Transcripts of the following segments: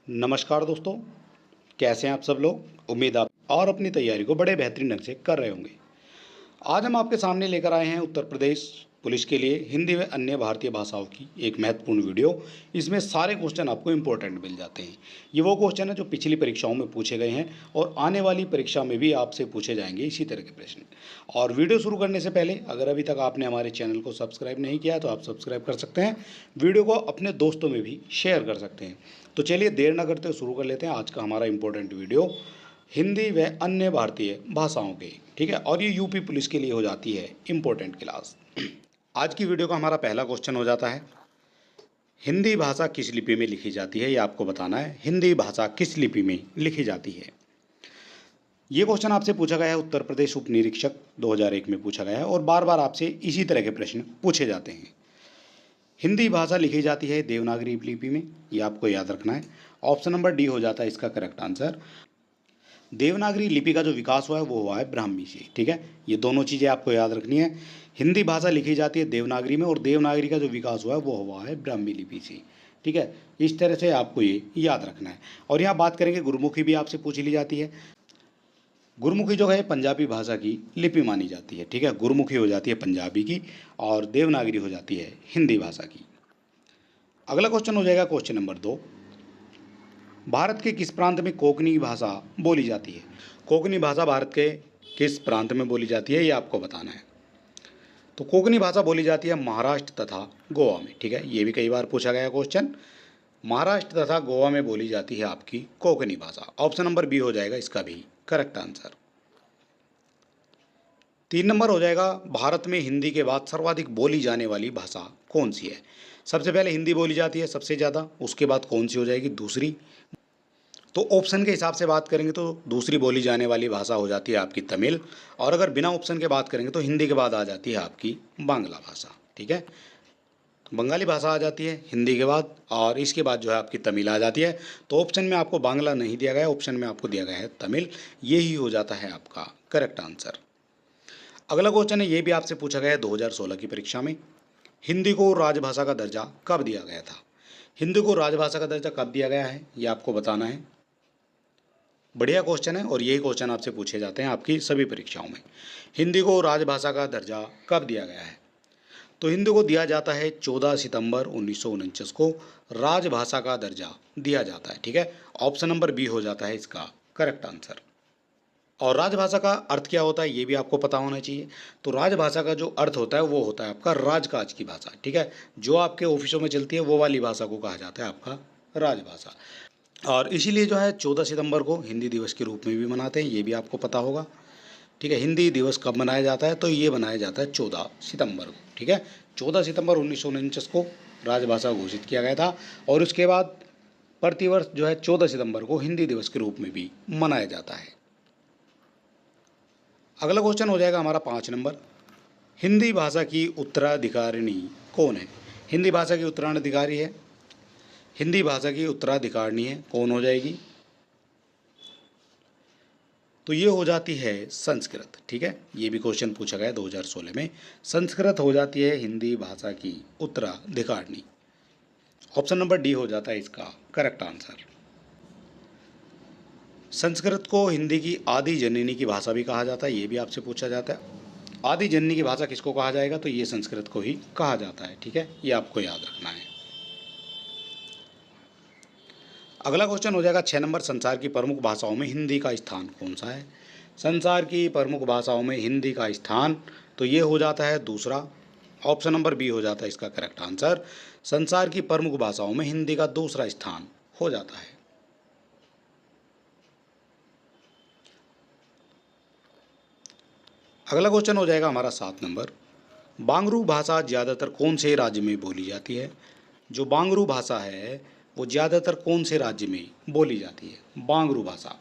नमस्कार दोस्तों, कैसे हैं आप सब लोग। उम्मीद आप और अपनी तैयारी को बड़े बेहतरीन ढंग से कर रहे होंगे। आज हम आपके सामने लेकर आए हैं उत्तर प्रदेश पुलिस के लिए हिंदी व अन्य भारतीय भाषाओं की एक महत्वपूर्ण वीडियो। इसमें सारे क्वेश्चन आपको इंपॉर्टेंट मिल जाते हैं। ये वो क्वेश्चन है जो पिछली परीक्षाओं में पूछे गए हैं और आने वाली परीक्षा में भी आपसे पूछे जाएंगे इसी तरह के प्रश्न। और वीडियो शुरू करने से पहले अगर अभी तक आपने हमारे चैनल को सब्सक्राइब नहीं किया है तो आप सब्सक्राइब कर सकते हैं। वीडियो को अपने दोस्तों में भी शेयर कर सकते हैं। तो चलिए देर ना करते शुरू कर लेते हैं आज का हमारा इंपॉर्टेंट वीडियो हिंदी व अन्य भारतीय भाषाओं के। ठीक है, और ये यूपी पुलिस के लिए हो जाती है इंपॉर्टेंट क्लास। आज की वीडियो का हमारा पहला क्वेश्चन हो जाता है, हिंदी भाषा किस लिपि में लिखी जाती है। ये आपको बताना है, हिंदी भाषा किस लिपि में लिखी जाती है। ये क्वेश्चन आपसे पूछा गया है, उत्तर प्रदेश उप निरीक्षक 2001 में पूछा गया है और बार बार आपसे इसी तरह के प्रश्न पूछे जाते हैं। हिंदी भाषा लिखी जाती है देवनागरी लिपि में, ये आपको याद रखना है। ऑप्शन नंबर डी हो जाता है इसका करेक्ट आंसर। देवनागरी लिपि का जो विकास हुआ है वो हुआ है ब्राह्मी से। ठीक है, ये दोनों चीज़ें आपको याद रखनी है। हिंदी भाषा लिखी जाती है देवनागरी में और देवनागरी का जो विकास हुआ है वो हुआ है ब्राह्मी लिपि से। ठीक है, इस तरह से आपको ये याद रखना है। और यहाँ बात करेंगे गुरुमुखी भी आपसे पूछ ली जाती है। गुरुमुखी जो है पंजाबी भाषा की लिपि मानी जाती है। ठीक है, गुरुमुखी हो जाती है पंजाबी की और देवनागरी हो जाती है हिंदी भाषा की। अगला क्वेश्चन हो जाएगा क्वेश्चन नंबर 2, भारत के किस प्रांत में कोंकणी भाषा बोली जाती है। कोंकणी भाषा भारत के किस प्रांत में बोली जाती है ये आपको बताना है। तो कोंकणी भाषा बोली जाती है महाराष्ट्र तथा गोवा में। ठीक है, ये भी कई बार पूछा गया क्वेश्चन। महाराष्ट्र तथा गोवा में बोली जाती है आपकी कोंकणी भाषा। ऑप्शन नंबर बी हो जाएगा इसका भी करेक्ट आंसर। 3 नंबर हो जाएगा, भारत में हिंदी के बाद सर्वाधिक बोली जाने वाली भाषा कौन सी है। सबसे पहले हिंदी बोली जाती है सबसे ज़्यादा, उसके बाद कौन सी हो जाएगी दूसरी। तो ऑप्शन के हिसाब से बात करेंगे तो दूसरी बोली जाने वाली भाषा हो जाती है आपकी तमिल। और अगर बिना ऑप्शन के बात करेंगे तो हिंदी के बाद आ जाती है आपकी बांग्ला भाषा। ठीक है, बंगाली भाषा आ जाती है हिंदी के बाद और इसके बाद जो है आपकी तमिल आ जाती है। तो ऑप्शन में आपको बांग्ला नहीं दिया गया है, ऑप्शन में आपको दिया गया है तमिल। यही हो जाता है आपका करेक्ट आंसर। अगला क्वेश्चन है, ये भी आपसे पूछा गया है 2016 की परीक्षा में, हिंदी को राजभाषा का दर्जा कब दिया गया था। हिंदी को राजभाषा का दर्जा कब दिया गया है ये आपको बताना है। बढ़िया क्वेश्चन है और यही क्वेश्चन आपसे पूछे जाते हैं आपकी सभी परीक्षाओं में। हिंदी को राजभाषा का दर्जा कब दिया गया है। तो हिंदी को दिया जाता है 14 सितंबर 1949 को राजभाषा का दर्जा दिया जाता है। ठीक है, ऑप्शन नंबर बी हो जाता है इसका करेक्ट आंसर। और राजभाषा का अर्थ क्या होता है ये भी आपको पता होना चाहिए। तो राजभाषा का जो अर्थ होता है वो होता है आपका राजकाज की भाषा। ठीक है, जो आपके ऑफिसों में चलती है वो वाली भाषा को कहा जाता है आपका राजभाषा। और इसीलिए जो है 14 सितंबर को हिंदी दिवस के रूप में भी मनाते हैं, ये भी आपको पता होगा। ठीक है, हिंदी दिवस कब मनाया जाता है तो ये मनाया जाता है 14 सितंबर को। ठीक है, 14 सितंबर 1949 को राजभाषा घोषित किया गया था और उसके बाद प्रतिवर्ष जो है 14 सितंबर को हिंदी दिवस के रूप में भी मनाया जाता है। अगला क्वेश्चन हो जाएगा हमारा 5 नंबर, हिंदी भाषा की उत्तराधिकारिणी कौन है। हिंदी भाषा की उत्तराधिकारी है, हिंदी भाषा की उत्तराधिकारिणी है कौन हो जाएगी। तो ये हो जाती है संस्कृत। ठीक है, ये भी क्वेश्चन पूछा गया 2016 में। संस्कृत हो जाती है हिंदी भाषा की उत्तराधिकारिणी। ऑप्शन नंबर डी हो जाता है इसका करेक्ट आंसर। संस्कृत को हिंदी की आदि जननी की भाषा भी कहा जाता है, ये भी आपसे पूछा जाता है। आदि जननी की भाषा किसको कहा जाएगा तो ये संस्कृत को ही कहा जाता है। ठीक है, ये आपको याद रखना है। अगला क्वेश्चन हो जाएगा 6 नंबर, संसार की प्रमुख भाषाओं में हिंदी का स्थान कौन सा है। संसार की प्रमुख भाषाओं में हिंदी का स्थान तो ये हो जाता है दूसरा। ऑप्शन नंबर बी हो जाता है इसका करेक्ट आंसर। संसार की प्रमुख भाषाओं में हिंदी का दूसरा स्थान हो जाता है। अगला क्वेश्चन हो जाएगा हमारा 7 नंबर, बांगरू भाषा ज़्यादातर कौन से राज्य में बोली जाती है। जो बांगरू भाषा है वो ज़्यादातर कौन से राज्य में बोली जाती है बांगरू भाषा।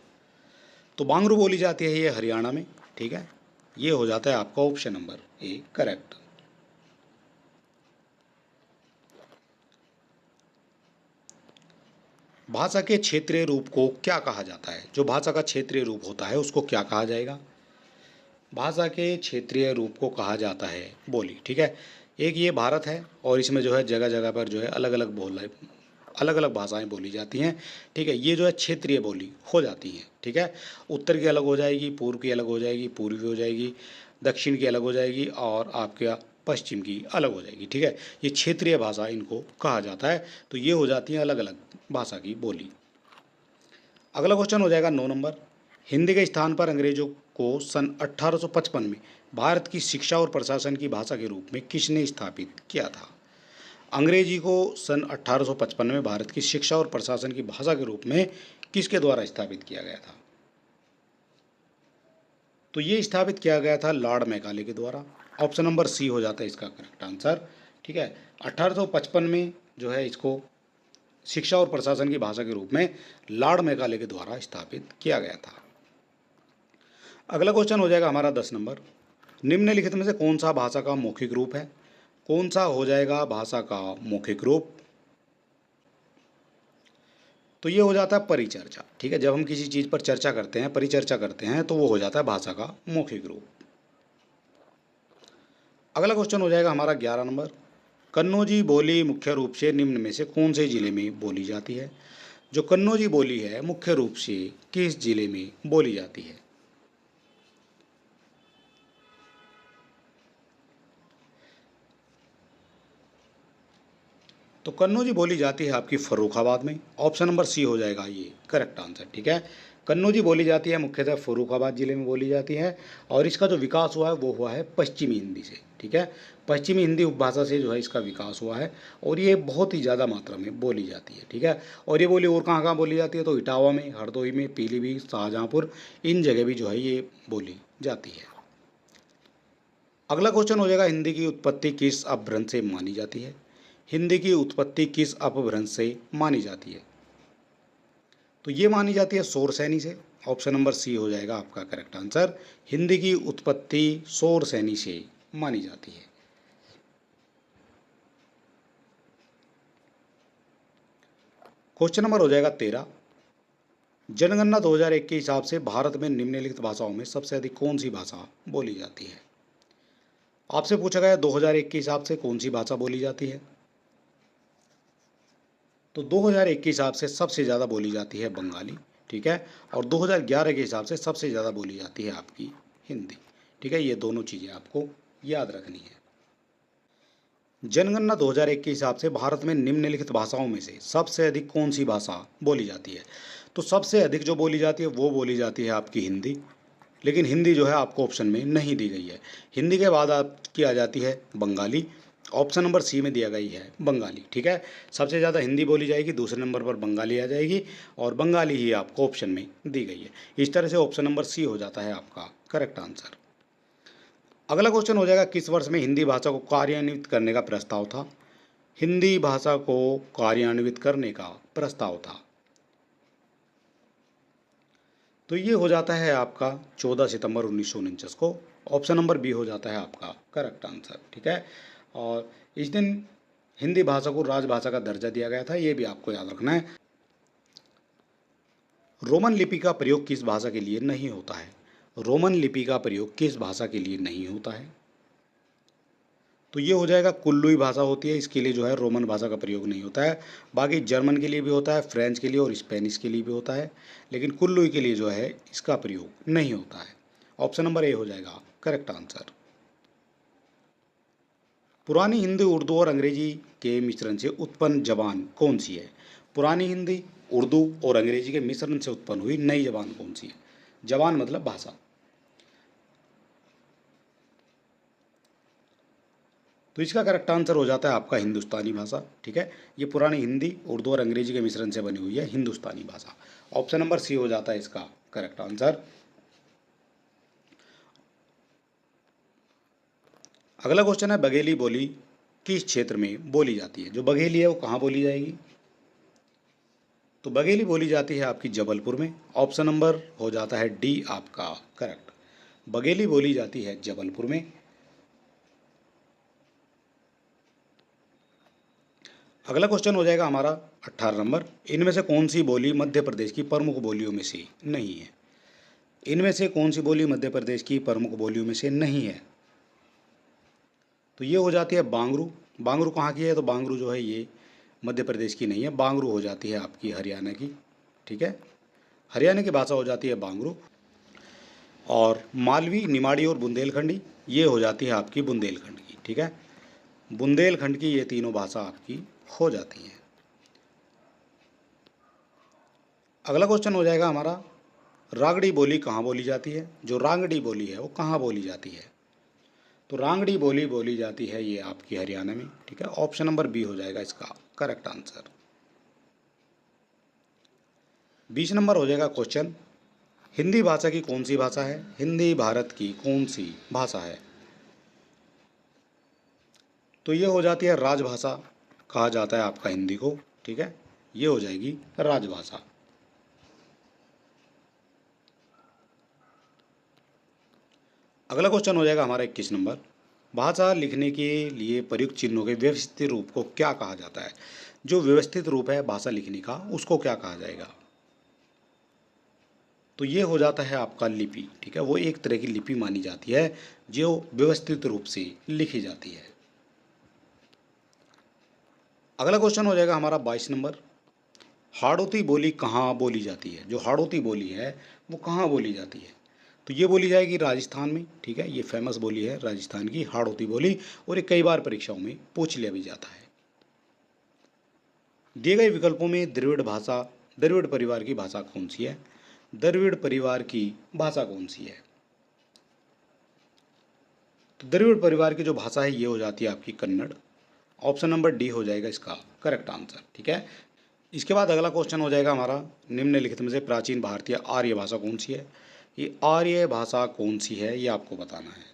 तो बांगरू बोली जाती है ये हरियाणा में। ठीक है, ये हो जाता है आपका ऑप्शन नंबर ए करेक्ट। भाषा के क्षेत्रीय रूप को क्या कहा जाता है। जो भाषा का क्षेत्रीय रूप होता है उसको क्या कहा जाएगा। भाषा के क्षेत्रीय रूप को कहा जाता है बोली। ठीक है, एक ये भारत है और इसमें जो है जगह जगह पर जो है अलग अलग अलग अलग भाषाएं बोली जाती हैं। ठीक है, ये जो है क्षेत्रीय बोली हो जाती हैं। ठीक है, उत्तर की अलग हो जाएगी, पूर्व की अलग हो जाएगी, पूर्वी हो जाएगी, दक्षिण की अलग हो जाएगी और आपके पश्चिम की अलग हो जाएगी। ठीक है, ये क्षेत्रीय भाषा इनको कहा जाता है। तो ये हो जाती है अलग अलग भाषा की बोली। अगला क्वेश्चन हो जाएगा 9 नंबर। हिंदी के स्थान पर अंग्रेजों को सन 1855 में भारत की शिक्षा और प्रशासन की भाषा के रूप में किसने स्थापित किया था? अंग्रेजी को सन 1855 में भारत की शिक्षा और प्रशासन की भाषा के रूप में किसके द्वारा स्थापित किया गया था? तो ये स्थापित किया गया था लॉर्ड मैकाले के द्वारा। ऑप्शन नंबर सी हो जाता है इसका करेक्ट आंसर। ठीक है, 1855 में जो है इसको शिक्षा और प्रशासन की भाषा के रूप में लॉर्ड मैकाले के द्वारा स्थापित किया गया था। अगला क्वेश्चन हो जाएगा हमारा 10 नंबर। निम्नलिखित में से कौन सा भाषा का मौखिक रूप है? कौन सा हो जाएगा भाषा का मौखिक रूप? तो ये हो जाता है परिचर्चा। ठीक है, जब हम किसी चीज़ पर चर्चा करते हैं, परिचर्चा करते हैं, तो वो हो जाता है भाषा का मौखिक रूप। अगला क्वेश्चन हो जाएगा हमारा 11 नंबर। कन्नौजी बोली मुख्य रूप से निम्न में से कौन से जिले में बोली जाती है? जो कन्नौजी बोली है मुख्य रूप से किस जिले में बोली जाती है? तो कन्नौजी बोली जाती है आपकी फर्रुखाबाद में। ऑप्शन नंबर सी हो जाएगा ये करेक्ट आंसर। ठीक है, कन्नौजी बोली जाती है मुख्यतः फर्रुखाबाद जिले में बोली जाती है और इसका जो विकास हुआ है वो हुआ है पश्चिमी हिंदी से। ठीक है, पश्चिमी हिंदी उपभाषा से जो है इसका विकास हुआ है और ये बहुत ही ज़्यादा मात्रा में बोली जाती है। ठीक है, और ये बोली और कहाँ कहाँ बोली जाती है? तो इटावा में, हरदोई में, पीलीभीत, शाहजहाँपुर, इन जगह भी जो है ये बोली जाती है। अगला क्वेश्चन हो जाएगा हिंदी की उत्पत्ति किस अपभ्रंश से मानी जाती है? हिंदी की उत्पत्ति किस अपभ्रंश से मानी जाती है? तो ये मानी जाती है शोरसैनी से। ऑप्शन नंबर सी हो जाएगा आपका करेक्ट आंसर। हिंदी की उत्पत्ति शोरसैनी से मानी जाती है। क्वेश्चन नंबर हो जाएगा 13। जनगणना 2001 के हिसाब से भारत में निम्नलिखित भाषाओं में सबसे अधिक कौन सी भाषा बोली जाती है? आपसे पूछा गया 2001 के हिसाब से कौन सी भाषा बोली जाती है? तो 2001 के हिसाब से सबसे ज़्यादा बोली जाती है बंगाली। ठीक है, और 2011 के हिसाब से सबसे ज़्यादा बोली जाती है आपकी हिंदी। ठीक है, ये दोनों चीज़ें आपको याद रखनी है। जनगणना 2001 के हिसाब से भारत में निम्नलिखित भाषाओं में से सबसे अधिक कौन सी भाषा बोली जाती है? तो सबसे अधिक जो बोली जाती है वो बोली जाती है आपकी हिंदी, लेकिन हिंदी जो है आपको ऑप्शन में नहीं दी गई है। हिंदी के बाद आपकी आ जाती है बंगाली। ऑप्शन नंबर सी में दिया गई है बंगाली। ठीक है, सबसे ज़्यादा हिंदी बोली जाएगी, दूसरे नंबर पर बंगाली आ जाएगी और बंगाली ही आपको ऑप्शन में दी गई है। इस तरह से ऑप्शन नंबर सी हो जाता है आपका करेक्ट आंसर। अगला क्वेश्चन हो जाएगा किस वर्ष में हिंदी भाषा को कार्यान्वित करने का प्रस्ताव था? हिंदी भाषा को कार्यान्वित करने का प्रस्ताव था। तो ये हो जाता है आपका 14 सितंबर 1949 को। ऑप्शन नंबर बी हो जाता है आपका करेक्ट आंसर। ठीक है, और इस दिन हिंदी भाषा को राजभाषा का दर्जा दिया गया था, ये भी आपको याद रखना है। रोमन लिपि का प्रयोग किस भाषा के लिए नहीं होता है? रोमन लिपि का प्रयोग किस भाषा के लिए नहीं होता है? तो ये हो जाएगा कुल्लुई भाषा होती है, इसके लिए जो है रोमन भाषा का प्रयोग नहीं होता है। बाकी जर्मन के लिए भी होता है, फ्रेंच के लिए और स्पेनिश के लिए भी होता है, लेकिन कुल्लुई के लिए जो है इसका प्रयोग नहीं होता है। ऑप्शन नंबर ए हो जाएगा करेक्ट आंसर। पुरानी हिंदी उर्दू और अंग्रेजी के मिश्रण से उत्पन्न जबान कौन सी है? पुरानी हिंदी उर्दू और अंग्रेजी के मिश्रण से उत्पन्न हुई नई जबान कौन सी है? जबान मतलब भाषा। तो इसका करेक्ट आंसर हो जाता है आपका हिंदुस्तानी भाषा। ठीक है, ये पुरानी हिंदी उर्दू और अंग्रेजी के मिश्रण से बनी हुई है हिंदुस्तानी भाषा। ऑप्शन नंबर सी हो जाता है इसका करेक्ट आंसर। अगला क्वेश्चन है बघेली बोली किस क्षेत्र में बोली जाती है? जो बघेली है वो कहाँ बोली जाएगी? तो बघेली बोली जाती है आपकी जबलपुर में। ऑप्शन नंबर हो जाता है डी आपका करेक्ट। बघेली बोली जाती है जबलपुर में। अगला क्वेश्चन हो जाएगा हमारा 18 नंबर। इनमें से कौन सी बोली मध्य प्रदेश की प्रमुख बोलियों में से नहीं है? इनमें से कौन सी बोली मध्य प्रदेश की प्रमुख बोलियों में से नहीं है? तो ये हो जाती है बांगरू। बांगरू कहाँ की है? तो बांगरू जो है ये मध्य प्रदेश की नहीं है, बांगरू हो जाती है आपकी हरियाणा की, ठीक है। हरियाणा की भाषा हो जाती है बांगरू। और मालवी, निमाड़ी और बुंदेलखंडी ये हो जाती है आपकी बुंदेलखंड की, ठीक है। बुंदेलखंड की ये तीनों भाषा आपकी हो जाती हैं। अगला क्वेश्चन हो जाएगा हमारा, रांगड़ी बोली कहाँ बोली जाती है। जो रांगड़ी बोली है वो कहाँ बोली जाती है। तो रांगड़ी बोली बोली जाती है ये आपकी हरियाणा में, ठीक है। ऑप्शन नंबर बी हो जाएगा इसका करेक्ट आंसर। 20 नंबर हो जाएगा क्वेश्चन, हिंदी भाषा की कौन सी भाषा है। हिंदी भारत की कौन सी भाषा है। तो ये हो जाती है राजभाषा, कहा जाता है आपका हिंदी को, ठीक है। ये हो जाएगी राजभाषा। अगला क्वेश्चन हो जाएगा हमारा 21 नंबर, भाषा लिखने के लिए प्रयुक्त चिन्हों के व्यवस्थित रूप को क्या कहा जाता है। जो व्यवस्थित रूप है भाषा लिखने का उसको क्या कहा जाएगा। तो ये हो जाता है आपका लिपि, ठीक है। वो एक तरह की लिपि मानी जाती है जो व्यवस्थित रूप से लिखी जाती है। अगला क्वेश्चन हो जाएगा हमारा 22 नंबर, हाड़ौती बोली कहाँ बोली जाती है। जो हाड़ौती बोली है वो कहाँ बोली जाती है। तो ये बोली जाएगी राजस्थान में, ठीक है। ये फेमस बोली है राजस्थान की हाड़ौती बोली, और ये कई बार परीक्षाओं में पूछ लिया भी जाता है। दिए गए विकल्पों में द्रविड़ भाषा, द्रविड़ परिवार की भाषा कौन सी है। द्रविड़ परिवार की भाषा कौन सी है। तो द्रविड़ परिवार की जो भाषा है ये हो जाती है आपकी कन्नड़। ऑप्शन नंबर डी हो जाएगा इसका करेक्ट आंसर, ठीक है। इसके बाद अगला क्वेश्चन हो जाएगा हमारा, निम्नलिखित में से प्राचीन भारतीय आर्य भाषा कौन सी है। ये आर्य भाषा कौन सी है ये आपको बताना है।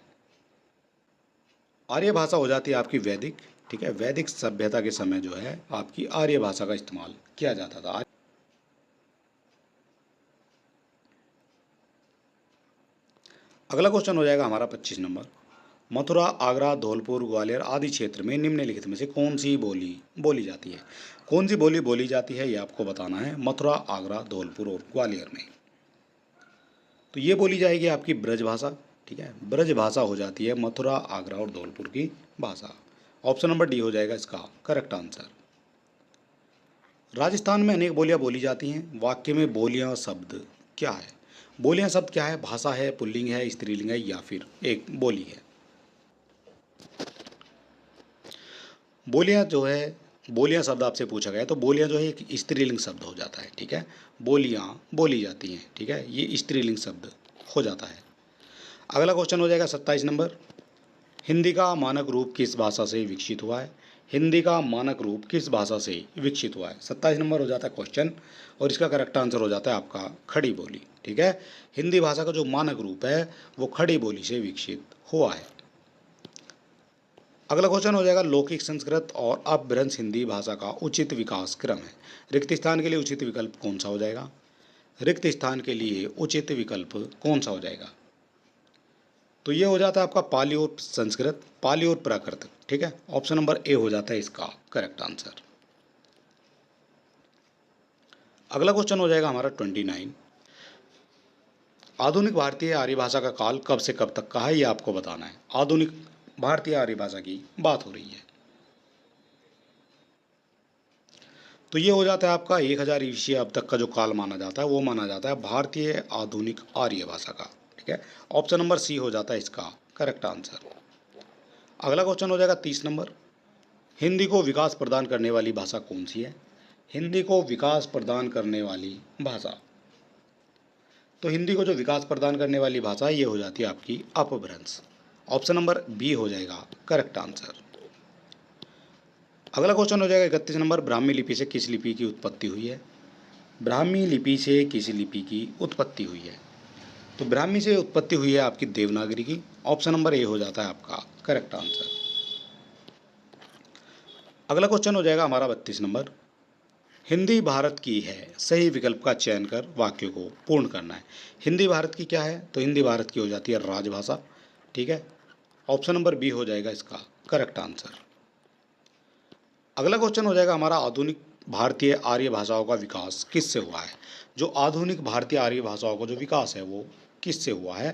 आर्य भाषा हो जाती है आपकी वैदिक, ठीक है। वैदिक सभ्यता के समय जो है आपकी आर्य भाषा का इस्तेमाल किया जाता था। अगला क्वेश्चन हो जाएगा हमारा 25 नंबर, मथुरा, आगरा, धौलपुर, ग्वालियर आदि क्षेत्र में निम्नलिखित में से कौन सी बोली बोली जाती है। कौन सी बोली बोली जाती है ये आपको बताना है। मथुरा, आगरा, धौलपुर और ग्वालियर में तो ये बोली जाएगी आपकी ब्रज भाषा, ठीक है। ब्रज भाषा हो जाती है मथुरा, आगरा और धौलपुर की भाषा। ऑप्शन नंबर डी हो जाएगा इसका करेक्ट आंसर। राजस्थान में अनेक बोलियां बोली जाती हैं। वाक्य में बोलियां शब्द क्या है। बोलियां शब्द क्या है, भाषा है, पुल्लिंग है, स्त्रीलिंग है या फिर एक बोली है। बोलियां जो है, बोलियां शब्द आपसे पूछा गया है तो बोलियां जो है एक स्त्रीलिंग शब्द हो जाता है, ठीक है। बोलियां बोली जाती हैं, ठीक है। ये स्त्रीलिंग शब्द हो जाता है। अगला क्वेश्चन हो जाएगा 27 नंबर, हिंदी का मानक रूप किस भाषा से विकसित हुआ है। हिंदी का मानक रूप किस भाषा से विकसित हुआ है। 27 नंबर हो जाता है क्वेश्चन, और इसका करेक्ट आंसर हो जाता है आपका खड़ी बोली, ठीक है। हिंदी भाषा का जो मानक रूप है वो खड़ी बोली से विकसित हुआ है। अगला क्वेश्चन हो जाएगा, लौकिक संस्कृत और अपभ्रंश हिंदी भाषा का उचित विकास क्रम है। रिक्त स्थान के लिए उचित विकल्प कौन सा हो जाएगा। रिक्त स्थान के लिए उचित विकल्प कौन सा हो जाएगा। तो ये हो जाता है आपका पाली और संस्कृत, पाली और प्राकृत, ठीक है। ऑप्शन नंबर ए हो जाता है इसका करेक्ट आंसर। अगला क्वेश्चन हो जाएगा हमारा 29, आधुनिक भारतीय आर्य भाषा का काल कब से कब तक का है ये आपको बताना है। आधुनिक भारतीय आर्य भाषा की बात हो रही है। तो ये हो जाता है आपका 1000 ईस्वी अब तक का जो काल माना जाता है वो माना जाता है भारतीय आधुनिक आर्य भाषा का, ठीक है। ऑप्शन नंबर सी हो जाता है इसका करेक्ट आंसर। अगला क्वेश्चन हो जाएगा 30 नंबर, हिंदी को विकास प्रदान करने वाली भाषा कौन सी है। हिंदी को विकास प्रदान करने वाली भाषा, तो हिंदी को जो विकास प्रदान करने वाली भाषा है ये हो जाती है आपकी अपभ्रंश। ऑप्शन नंबर बी हो जाएगा करेक्ट आंसर। अगला क्वेश्चन हो जाएगा 31 नंबर, ब्राह्मी लिपि से किस लिपि की उत्पत्ति हुई है। ब्राह्मी लिपि से किस लिपि की उत्पत्ति हुई है। तो ब्राह्मी से उत्पत्ति हुई है आपकी देवनागरी की। ऑप्शन नंबर ए हो जाता है आपका करेक्ट आंसर। अगला क्वेश्चन हो जाएगा हमारा 32 नंबर, हिंदी भारत की है, सही विकल्प का चयन कर वाक्य को पूर्ण करना है। हिंदी भारत की क्या है, तो हिंदी भारत की हो जाती है राजभाषा, ठीक है। ऑप्शन नंबर बी हो जाएगा इसका करेक्ट आंसर। अगला क्वेश्चन हो जाएगा हमारा, आधुनिक भारतीय आर्य भाषाओं का विकास किससे हुआ है। जो आधुनिक भारतीय आर्य भाषाओं का जो विकास है वो किससे हुआ है।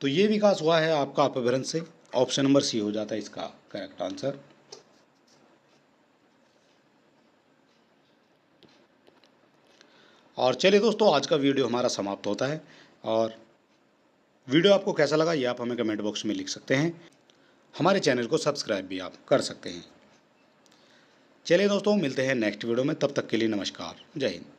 तो ये विकास हुआ है आपका अपभ्रंश से। ऑप्शन नंबर सी हो जाता है इसका करेक्ट आंसर। और चलिए दोस्तों, आज का वीडियो हमारा समाप्त होता है। और वीडियो आपको कैसा लगा ये आप हमें कमेंट बॉक्स में लिख सकते हैं। हमारे चैनल को सब्सक्राइब भी आप कर सकते हैं। चलिए दोस्तों, मिलते हैं नेक्स्ट वीडियो में, तब तक के लिए नमस्कार, जय हिंद।